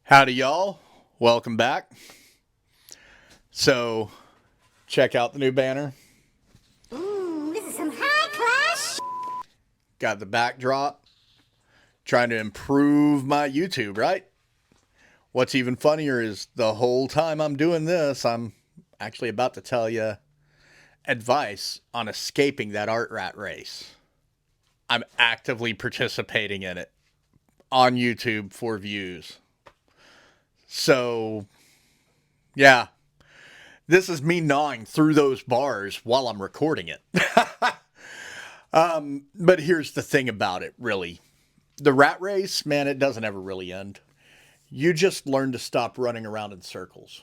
Howdy, y'all. Welcome back. So, check out the new banner. Ooh, this is some high class. Got the backdrop. Trying to improve my YouTube, right? What's even funnier is the whole time I'm doing this, I'm actually about to tell you advice on escaping that art rat race. I'm actively participating in it on YouTube for views. So, yeah, this is me gnawing through those bars while I'm recording it. But here's the thing about it, really. The rat race, man, it doesn't ever really end. You just learn to stop running around in circles.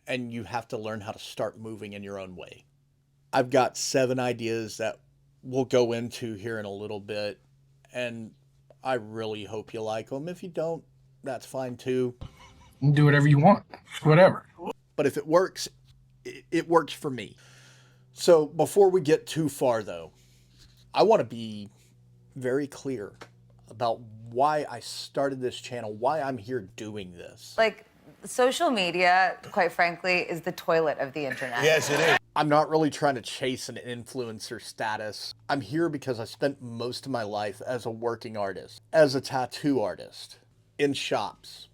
And you have to learn how to start moving in your own way. I've got 7 ideas that we'll go into here in a little bit. And I really hope you like them. If you don't, that's fine too. You can do whatever you want. Whatever. But if it works, it works for me. So before we get too far, though, I want to be very clear about why I started this channel, why I'm here doing this. Like, social media, quite frankly, is the toilet of the internet. Yes, it is. I'm not really trying to chase an influencer status. I'm here because I spent most of my life as a working artist, as a tattoo artist, in shops,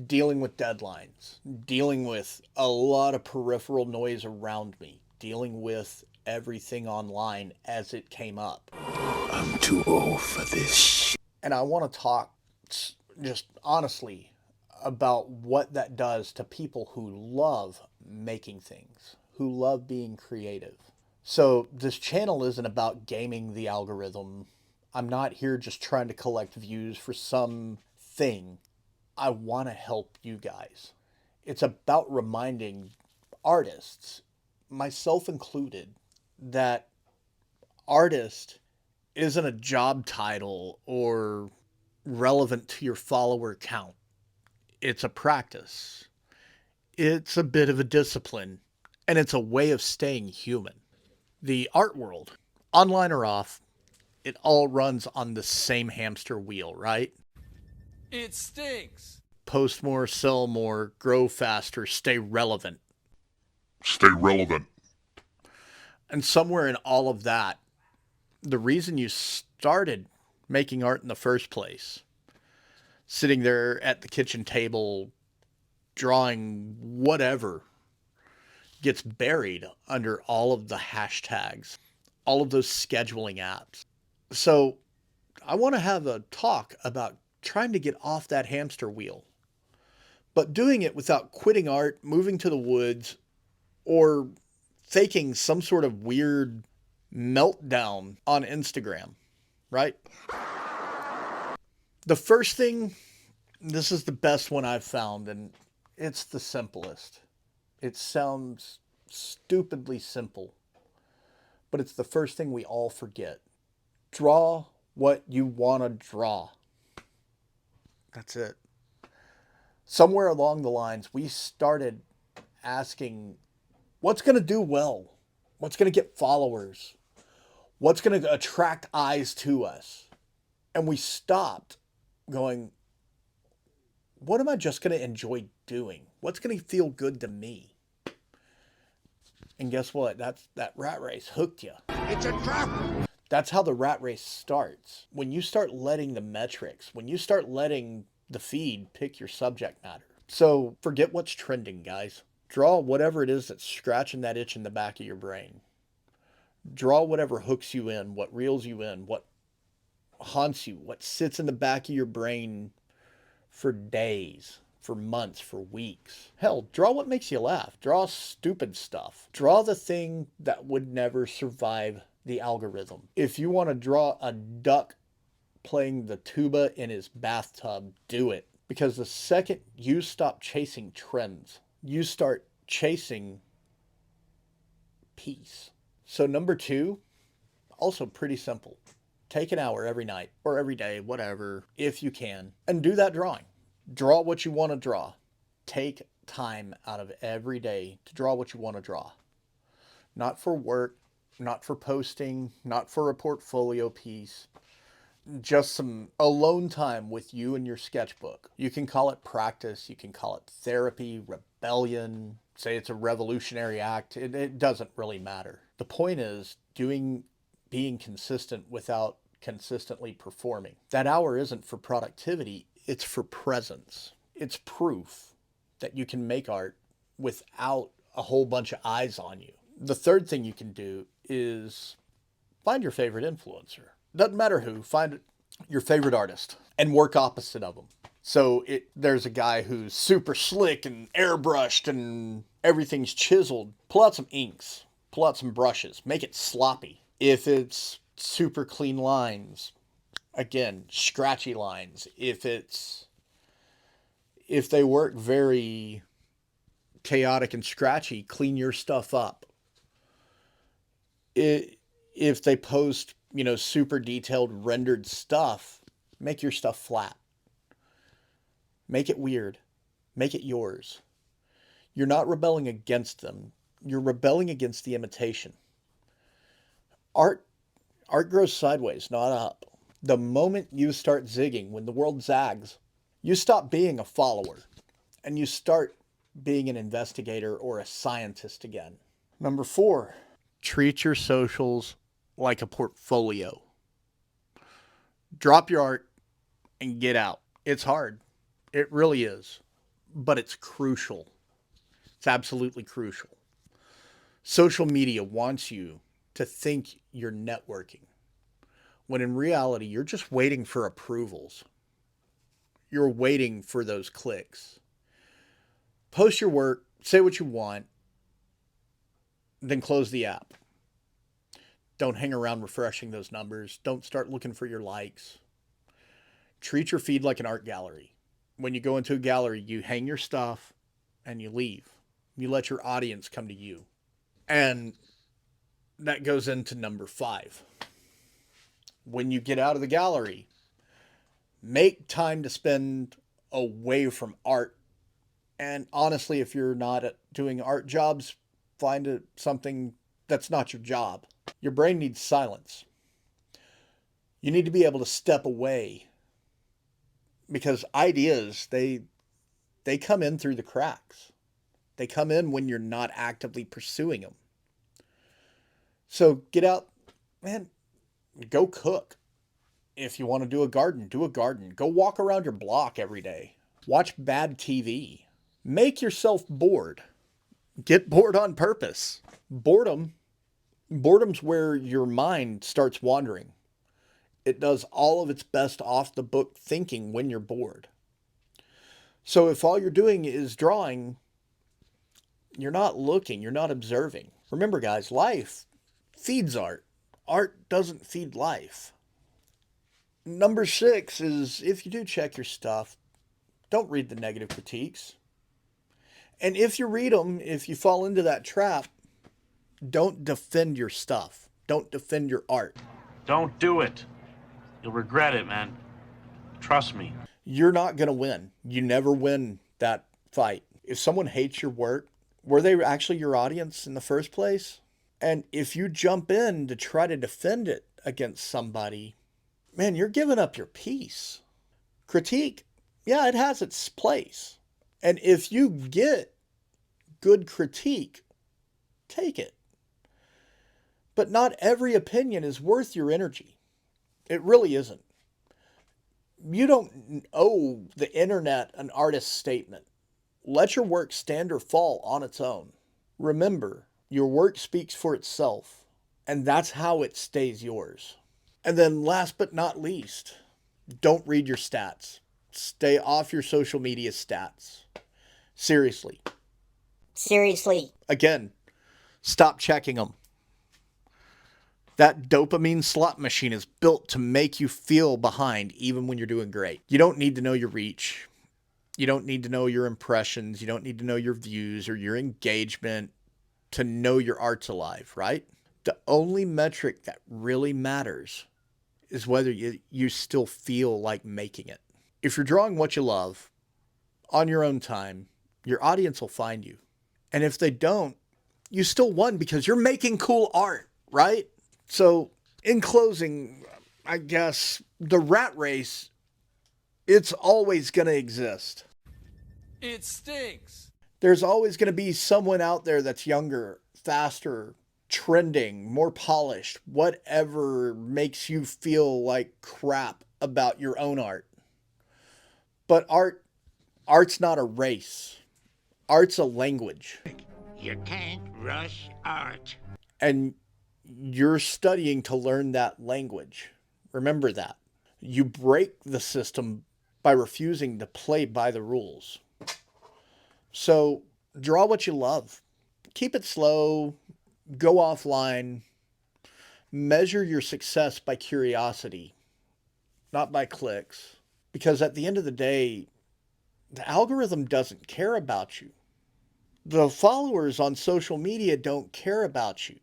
dealing with deadlines, dealing with a lot of peripheral noise around me, dealing with everything online as it came up. I'm too old for this. And I want to talk just honestly about what that does to people who love making things, who love being creative. So this channel isn't about gaming the algorithm. I'm not here just trying to collect views for some thing. I want to help you guys. It's about reminding artists, myself included, that artist isn't a job title or relevant to your follower count. It's a practice. It's a bit of a discipline, and it's a way of staying human. The art world, online or off, it all runs on the same hamster wheel, right? It stinks. Post more, sell more, grow faster, stay relevant. Stay relevant. And somewhere in all of that, the reason you started making art in the first place, sitting there at the kitchen table, drawing whatever, gets buried under all of the hashtags, all of those scheduling apps. So I want to have a talk about trying to get off that hamster wheel, but doing it without quitting art, moving to the woods, or faking some sort of weird meltdown on Instagram, right? The first thing, this is the best one I've found, and it's the simplest. It sounds stupidly simple, but it's the first thing we all forget. Draw what you want to draw. That's it. Somewhere along the lines, we started asking, what's going to do well? What's going to get followers? What's going to attract eyes to us? And we stopped going, what am I just going to enjoy doing? What's going to feel good to me? And guess what? That rat race hooked you. It's a trap. That's how the rat race starts. When you start letting the metrics, when you start letting the feed pick your subject matter. So forget what's trending, guys. Draw whatever it is that's scratching that itch in the back of your brain. Draw whatever hooks you in, what reels you in, what haunts you, what sits in the back of your brain for days, for months, for weeks. Hell, draw what makes you laugh. Draw stupid stuff. Draw the thing that would never survive the algorithm. If you want to draw a duck playing the tuba in his bathtub, do it. Because the second you stop chasing trends, you start chasing peace. So number 2, also pretty simple. Take an hour every night or every day, whatever, if you can, and do that drawing. Draw what you want to draw. Take time out of every day to draw what you want to draw. Not for work, not for posting, not for a portfolio piece. just some alone time with you and your sketchbook. You can call it practice, you can call it therapy, rebellion, say it's a revolutionary act. It doesn't really matter. The point is being consistent without consistently performing. That hour isn't for productivity, it's for presence. It's proof that you can make art without a whole bunch of eyes on you. The third thing you can do is find your favorite influencer. Doesn't matter who, find your favorite artist and work opposite of them. So there's a guy who's super slick and airbrushed and everything's chiseled. Pull out some inks, pull out some brushes, make it sloppy. If it's super clean lines, again, scratchy lines. If they work very chaotic and scratchy, clean your stuff up. If they post, super detailed rendered stuff, make your stuff flat. Make it weird. Make it yours. You're not rebelling against them. You're rebelling against the imitation. Art grows sideways, not up. The moment you start zigging, when the world zags, you stop being a follower and you start being an investigator or a scientist again. Number 4, treat your socials like a portfolio. Drop your art and get out. It's hard. It really is. But it's crucial. It's absolutely crucial. Social media wants you to think you're networking, when in reality, you're just waiting for approvals. You're waiting for those clicks. Post your work, say what you want, then close the app. Don't hang around refreshing those numbers. Don't start looking for your likes. Treat your feed like an art gallery. When you go into a gallery, you hang your stuff and you leave. You let your audience come to you. And that goes into number 5. When you get out of the gallery, make time to spend away from art. And honestly, if you're not doing art jobs, find something that's not your job. Your brain needs silence. You need to be able to step away, because ideas, they come in through the cracks. They come in when you're not actively pursuing them. So get out, man, go cook. If you want to do a garden, do a garden. Go walk around your block every day. Watch bad TV. Make yourself bored. Get bored on purpose. Boredom's where your mind starts wandering. It does all of its best off the book thinking when you're bored. So if all you're doing is drawing, you're not looking, you're not observing. Remember, guys, life feeds art. Art doesn't feed life. Number 6 is, if you do check your stuff, don't read the negative critiques. And if you read them, if you fall into that trap, don't defend your stuff. Don't defend your art. Don't do it. You'll regret it, man. Trust me. You're not going to win. You never win that fight. If someone hates your work, were they actually your audience in the first place? And if you jump in to try to defend it against somebody, man, you're giving up your peace. Critique, yeah, it has its place. And if you get good critique, take it. But not every opinion is worth your energy. It really isn't. You don't owe the internet an artist's statement. Let your work stand or fall on its own. Remember, your work speaks for itself, and that's how it stays yours. And then last but not least, don't read your stats. Stay off your social media stats. Seriously. Seriously. Again, stop checking them. That dopamine slot machine is built to make you feel behind even when you're doing great. You don't need to know your reach. You don't need to know your impressions. You don't need to know your views or your engagement to know your art's alive, right? The only metric that really matters is whether you still feel like making it. If you're drawing what you love on your own time, your audience will find you. And if they don't, you still won because you're making cool art, right? So in closing, I guess, the rat race, it's always going to exist. It stinks. There's always going to be someone out there that's younger, faster, trending, more polished, whatever makes you feel like crap about your own art. But art's not a race. Art's a language. You can't rush art. And you're studying to learn that language. Remember that. You break the system by refusing to play by the rules. So draw what you love. Keep it slow. Go offline. Measure your success by curiosity, not by clicks. Because at the end of the day, the algorithm doesn't care about you. The followers on social media don't care about you.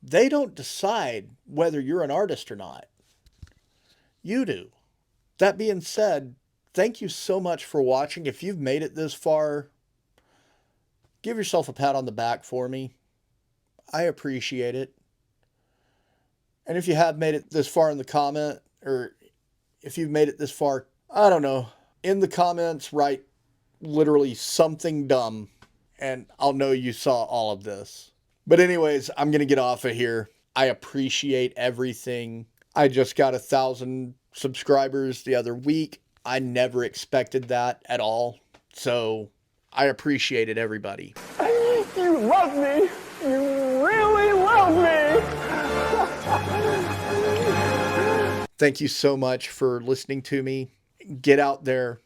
They don't decide whether you're an artist or not. You do. That being said, thank you so much for watching. If you've made it this far, give yourself a pat on the back for me. I appreciate it. And if you have made it this far in the comment, or if you've made it this far, I don't know, in the comments, write literally something dumb, and I'll know you saw all of this. But anyways, I'm going to get off of here. I appreciate everything. I just got 1,000 subscribers the other week. I never expected that at all. So I appreciate it, everybody. You love me. You really love me. Thank you so much for listening to me. Get out there,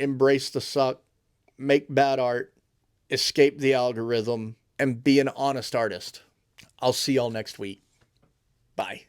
embrace the suck, make bad art, escape the algorithm, and be an honest artist. I'll see y'all next week. Bye.